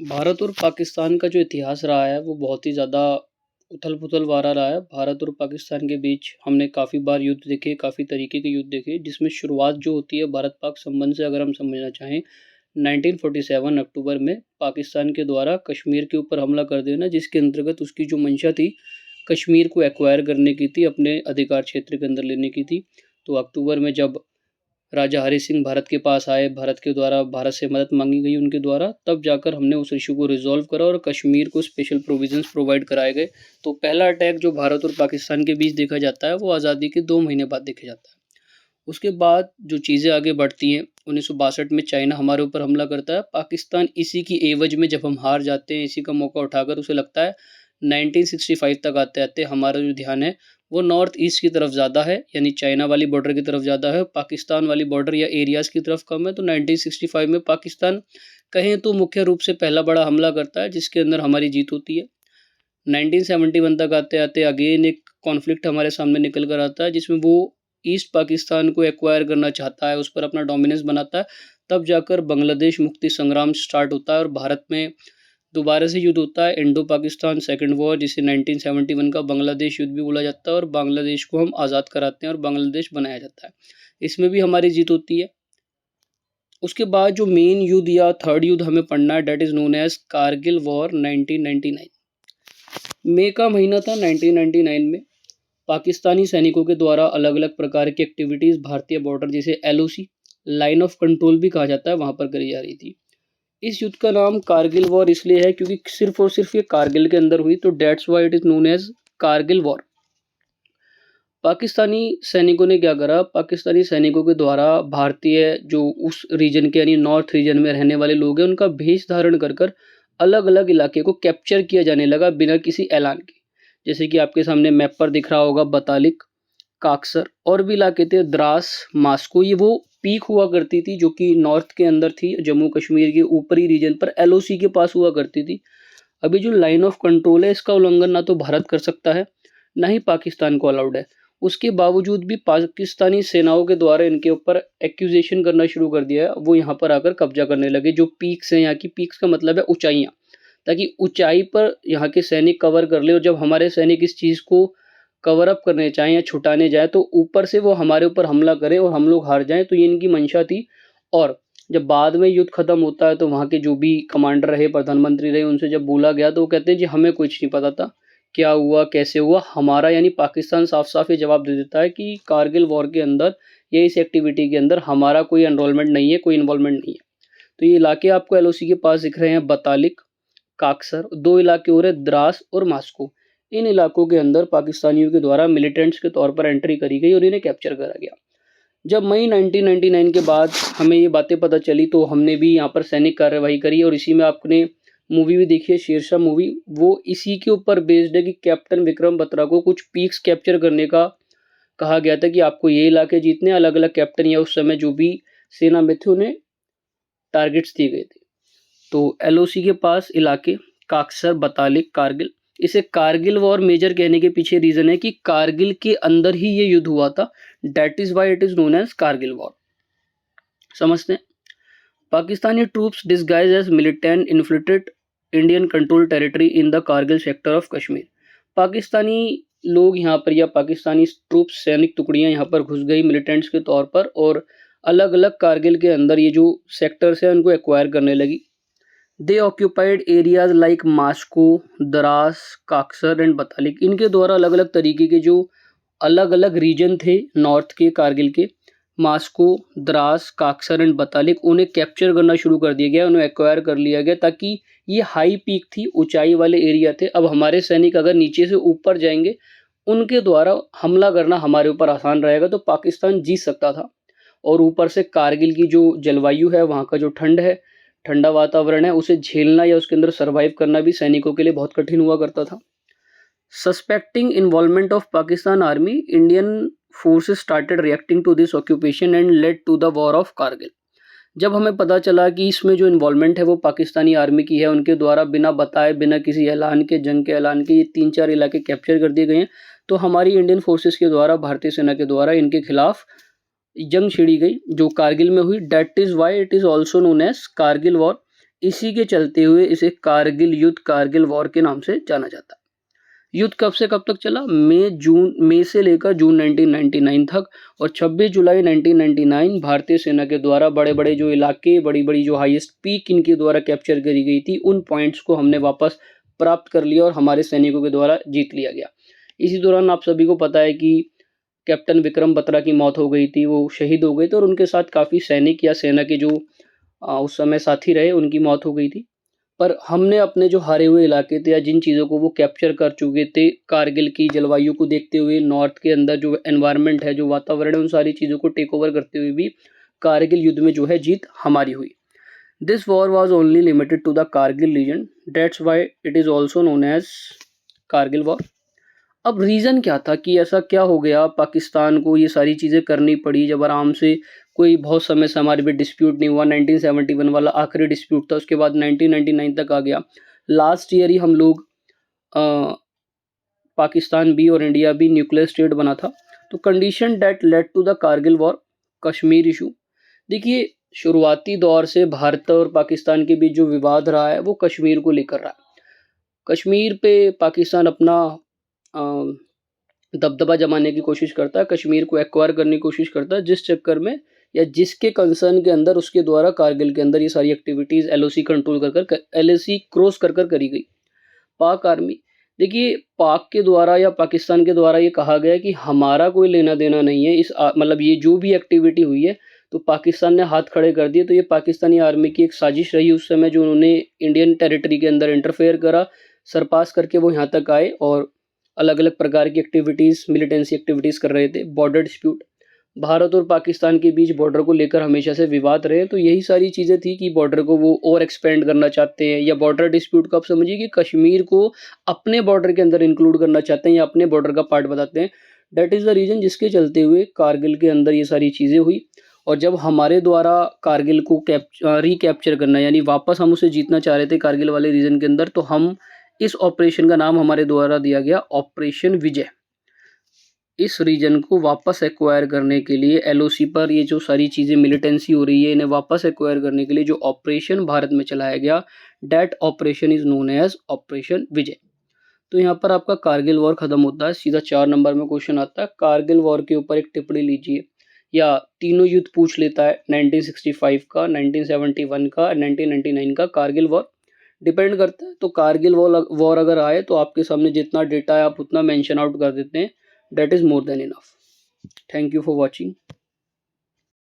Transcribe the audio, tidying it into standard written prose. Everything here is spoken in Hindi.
भारत और पाकिस्तान का जो इतिहास रहा है वो बहुत ही ज़्यादा उथल-पुथल वाला रहा है। भारत और पाकिस्तान के बीच हमने काफ़ी बार युद्ध देखे, काफ़ी तरीके के युद्ध देखे, जिसमें शुरुआत जो होती है भारत-पाक संबंध से अगर हम समझना चाहें 1947 अक्टूबर में पाकिस्तान के द्वारा कश्मीर के ऊपर हमला कर देना, जिसके अंतर्गत उसकी जो मंशा थी, कश्मीर को एक्वायर करने की थी, अपने अधिकार क्षेत्र के अंदर लेने की थी। तो अक्टूबर में जब राजा हरि सिंह भारत के पास आए, भारत के द्वारा भारत से मदद मांगी गई उनके द्वारा, तब जाकर हमने उस इशू को रिजॉल्व करा और कश्मीर को स्पेशल प्रोविजंस प्रोवाइड कराए गए। तो पहला अटैक जो भारत और पाकिस्तान के बीच देखा जाता है वो आज़ादी के 2 महीने बाद देखा जाता है। उसके बाद जो चीज़ें आगे बढ़ती हैं, 1962 में चाइना हमारे ऊपर हमला करता है। पाकिस्तान इसी की एवज में जब हम हार जाते हैं, इसी का मौका उठाकर उसे लगता है 1965 तक आते-आते हमारा जो ध्यान है वो नॉर्थ ईस्ट की तरफ ज़्यादा है, यानी चाइना वाली बॉर्डर की तरफ ज़्यादा है, पाकिस्तान वाली बॉर्डर या एरियाज़ की तरफ कम है। तो 1965 में पाकिस्तान कहें तो मुख्य रूप से पहला बड़ा हमला करता है, जिसके अंदर हमारी जीत होती है। 1971 तक आते-आते अगेन एक कॉन्फ्लिक्ट हमारे सामने निकल कर आता है, जिसमें वो ईस्ट पाकिस्तान को एक्वायर करना चाहता है, उस पर अपना डोमिनेंस बनाता है। तब जाकर बांग्लादेश मुक्ति संग्राम स्टार्ट होता है और भारत में दोबारा से युद्ध होता है, इंडो पाकिस्तान सेकंड वॉर, जिसे 1971 का बांग्लादेश युद्ध भी बोला जाता है, और बांग्लादेश को हम आज़ाद कराते हैं और बांग्लादेश बनाया जाता है। इसमें भी हमारी जीत होती है। उसके बाद जो मेन युद्ध या थर्ड युद्ध हमें पढ़ना है, that is known as Kargil war 1999। मई का महीना था 1999 में। पाकिस्तानी सैनिकों के द्वारा अलग अलग प्रकार की एक्टिविटीज़ भारतीय बॉर्डर, जिसे LOC लाइन ऑफ कंट्रोल भी कहा जाता है, वहाँ पर करी जा रही थी। इस युद्ध का नाम कारगिल वॉर इसलिए है क्योंकि सिर्फ और सिर्फ ये कारगिल के अंदर हुई, तो that's why it is known as Kargil war. Pakistani सैनिकों ने क्या करा, पाकिस्तानी सैनिकों के द्वारा भारतीय जो उस रीजन के यानी नॉर्थ रीजन में रहने वाले लोग हैं, उनका भेष धारण कर कर अलग अलग इलाके को कैप्चर किया जाने लगा बिना किसी ऐलान के। जैसे कि आपके सामने मैप पर दिख रहा होगा बतालिक, काक्सर, और भी इलाके थे, द्रास, मास्को। ये वो पीक हुआ करती थी जो कि नॉर्थ के अंदर थी, जम्मू कश्मीर के ऊपरी रीजन पर LOC के पास हुआ करती थी। अभी जो लाइन ऑफ कंट्रोल है, इसका उल्लंघन ना तो भारत कर सकता है, ना ही पाकिस्तान को अलाउड है। उसके बावजूद भी पाकिस्तानी सेनाओं के द्वारा इनके ऊपर एक्यूजेशन करना शुरू कर दिया है। वो यहाँ पर आकर कब्जा करने लगे। जो पीक्स हैं यहाँ की, पीक्स का मतलब है ऊंचाइयाँ, ताकि ऊंचाई पर यहाँ के सैनिक कवर कर ले, और जब हमारे सैनिक इस चीज़ को कवर अप करने चाहें या छुटाने जाए तो ऊपर से वो हमारे ऊपर हमला करें और हम लोग हार जाएं। तो ये इनकी मंशा थी। और जब बाद में युद्ध खत्म होता है तो वहाँ के जो भी कमांडर रहे, प्रधानमंत्री रहे, उनसे जब बोला गया तो वो कहते हैं जी हमें कुछ नहीं पता था क्या हुआ कैसे हुआ। हमारा यानी पाकिस्तान साफ साफ ये जवाब दे देता है कि कारगिल वॉर के अंदर या इस एक्टिविटी के अंदर हमारा कोई एनरोलमेंट नहीं है, कोई इन्वॉल्वमेंट नहीं है। तो ये इलाके आपको LOC के पास दिख रहे हैं, बतालिक, काक्सर। 2 इलाके और है, द्रास और मास्को। इन इलाकों के अंदर पाकिस्तानियों के द्वारा मिलिटेंट्स के तौर पर एंट्री करी गई और इन्हें कैप्चर करा गया। जब मई 1999 के बाद हमें ये बातें पता चली तो हमने भी यहाँ पर सैनिक कार्यवाही करी, और इसी में आपने मूवी भी देखी है, शेरशाह मूवी। वो इसी के ऊपर बेस्ड है कि कैप्टन विक्रम बत्रा को कुछ पीक्स कैप्चर करने का कहा गया था कि आपको ये इलाके जीतने। अलग अलग कैप्टन या उस समय जो भी सेना में थे उन्हें टारगेट्स दिए गए थे। तो LOC के पास इलाके काक्सर, बतालिक, कारगिल। इसे कारगिल वॉर मेजर कहने के पीछे रीजन है कि कारगिल के अंदर ही ये युद्ध हुआ था। That is why it is known as Kargil war. समझते हैं। Pakistani troops disguise as militant infiltrate Indian control territory in the Kargil sector of Kashmir. Pakistani लोग यहाँ पर या पाकिस्तानी ट्रूप्स, सैनिक टुकड़ियाँ यहाँ पर घुस गई मिलिटेंट्स के तौर पर, और अलग अलग कारगिल के अंदर ये जो सेक्टर्स हैं उनको एक्वायर करने लगी। They occupied areas like Mushkoh, Dras, Kaksar and Batalik. इनके द्वारा अलग अलग तरीके के जो अलग अलग रीजन थे नॉर्थ के कारगिल के, मास्को, द्रास, काक्सर एंड बतालिक, उन्हें कैप्चर करना शुरू कर दिया गया, उन्हें एक्वायर कर लिया गया, ताकि ये हाई पीक थी, ऊंचाई वाले एरिया थे। अब हमारे सैनिक अगर नीचे से ऊपर जाएंगे, उनके द्वारा हमला करना हमारे ऊपर आसान रहेगा, तो पाकिस्तान जीत सकता था। और ऊपर से कारगिल की जो जलवायु है, वहाँ का जो ठंड है, ठंडा वातावरण है, उसे झेलना या उसके अंदर सर्वाइव करना भी सैनिकों के लिए बहुत कठिन हुआ करता था। Suspecting involvement of Pakistan army, Indian forces started reacting to this occupation and led to the war of Kargil. जब हमें पता चला कि इसमें जो इन्वॉल्वमेंट है वो पाकिस्तानी आर्मी की है, उनके द्वारा बिना बताए, बिना किसी ऐलान के, जंग के ऐलान के, ये 3-4 इलाके कैप्चर कर दिए गए हैं, तो हमारी इंडियन फोर्सेस के द्वारा, भारतीय सेना के द्वारा इनके खिलाफ जंग छिड़ी गई जो कारगिल में हुई। That is why it is also known as Kargil war. इसी के चलते हुए इसे कारगिल युद्ध, कारगिल वॉर के नाम से जाना जाता है। युद्ध कब से कब तक चला? मई से लेकर जून 1999 तक, और 26 जुलाई 1999 भारतीय सेना के द्वारा बड़े-बड़े जो इलाके, बड़ी-बड़ी जो हाईएस्ट पीक इनके द्वारा कैप्चर करी गई थी, उन पॉइंट्स को हमने वापस प्राप्त कर लिया और हमारे सैनिकों के द्वारा जीत लिया गया। इसी दौरान आप सभी को पता है कि कैप्टन विक्रम बत्रा की मौत हो गई थी, वो शहीद हो गए थे और उनके साथ काफ़ी सैनिक या सेना के जो उस समय साथी रहे, उनकी मौत हो गई थी। पर हमने अपने जो हारे हुए इलाके थे या जिन चीज़ों को वो कैप्चर कर चुके थे, कारगिल की जलवायु को देखते हुए, नॉर्थ के अंदर जो एनवायरनमेंट है, जो वातावरण है, उन सारी चीज़ों को टेक ओवर करते हुए भी कारगिल युद्ध में जो है जीत हमारी हुई। This war was only limited to the Kargil region, that's why it is also known as Kargil war. अब रीज़न क्या था कि ऐसा क्या हो गया पाकिस्तान को ये सारी चीज़ें करनी पड़ी, जब आराम से कोई बहुत समय से हमारे बीच डिस्प्यूट नहीं हुआ। 1971 वाला आखिरी डिस्प्यूट था, उसके बाद 1999 तक आ गया। लास्ट ईयर ही हम लोग पाकिस्तान भी और इंडिया भी न्यूक्लियर स्टेट बना था। तो condition that led to the Kargil war, Kashmir issue. देखिए, शुरुआती दौर से भारत और पाकिस्तान के बीच जो विवाद रहा है वो कश्मीर को लेकर रहा है। कश्मीर पे पाकिस्तान अपना दबदबा जमाने की कोशिश करता है, कश्मीर को एक्वायर करने की कोशिश करता है, जिस चक्कर में या जिसके कंसर्न के अंदर उसके द्वारा कारगिल के अंदर ये सारी एक्टिविटीज़ एलओसी कंट्रोल कर एलओसी क्रॉस कर करी गई। पाक आर्मी, देखिए पाक के द्वारा या पाकिस्तान के द्वारा ये कहा गया कि हमारा कोई लेना देना नहीं है इस मतलब ये जो भी एक्टिविटी हुई है तो पाकिस्तान ने हाथ खड़े कर दिए। तो ये पाकिस्तानी आर्मी की एक साजिश रही उस समय, जो उन्होंने इंडियन टेरिटरी के अंदर इंटरफेयर करा, सरपास करके वो यहाँ तक आए और अलग अलग प्रकार की एक्टिविटीज़, मिलिटेंसी एक्टिविटीज़ कर रहे थे। बॉर्डर डिस्प्यूट, भारत और पाकिस्तान के बीच बॉर्डर को लेकर हमेशा से विवाद रहे, तो यही सारी चीज़ें थी कि बॉर्डर को वो और एक्सपेंड करना चाहते हैं, या बॉर्डर डिस्प्यूट को आप समझिए कि कश्मीर को अपने बॉर्डर के अंदर इंक्लूड करना चाहते हैं या अपने बॉर्डर का पार्ट बताते हैं। दैट इज़ द रीज़न जिसके चलते हुए कारगिल के अंदर ये सारी चीज़ें हुई। और जब हमारे द्वारा कारगिल को रिकैप्चर करना, यानी वापस हम उसे जीतना चाह रहे थे कारगिल वाले रीजन के अंदर, तो हम इस ऑपरेशन का नाम हमारे द्वारा दिया गया ऑपरेशन विजय। इस रीजन को वापस एक्वायर करने के लिए एलओसी पर ये जो सारी चीज़ें मिलिटेंसी हो रही है, इन्हें वापस एक्वायर करने के लिए जो ऑपरेशन भारत में चलाया गया, that operation is known as operation Vijay. तो यहाँ पर आपका कारगिल वॉर खत्म होता है। सीधा 4 नंबर में क्वेश्चन आता है, कारगिल वॉर के ऊपर एक टिप्पणी लीजिए, या तीनों युद्ध पूछ लेता है, 1965 का, 1971 का, 1999 का। कारगिल वॉर डिपेंड करता है, तो कारगिल वॉर अगर आए तो आपके सामने जितना डेटा है आप उतना मेंशन आउट कर देते हैं, that is more than enough. Thank you for watching.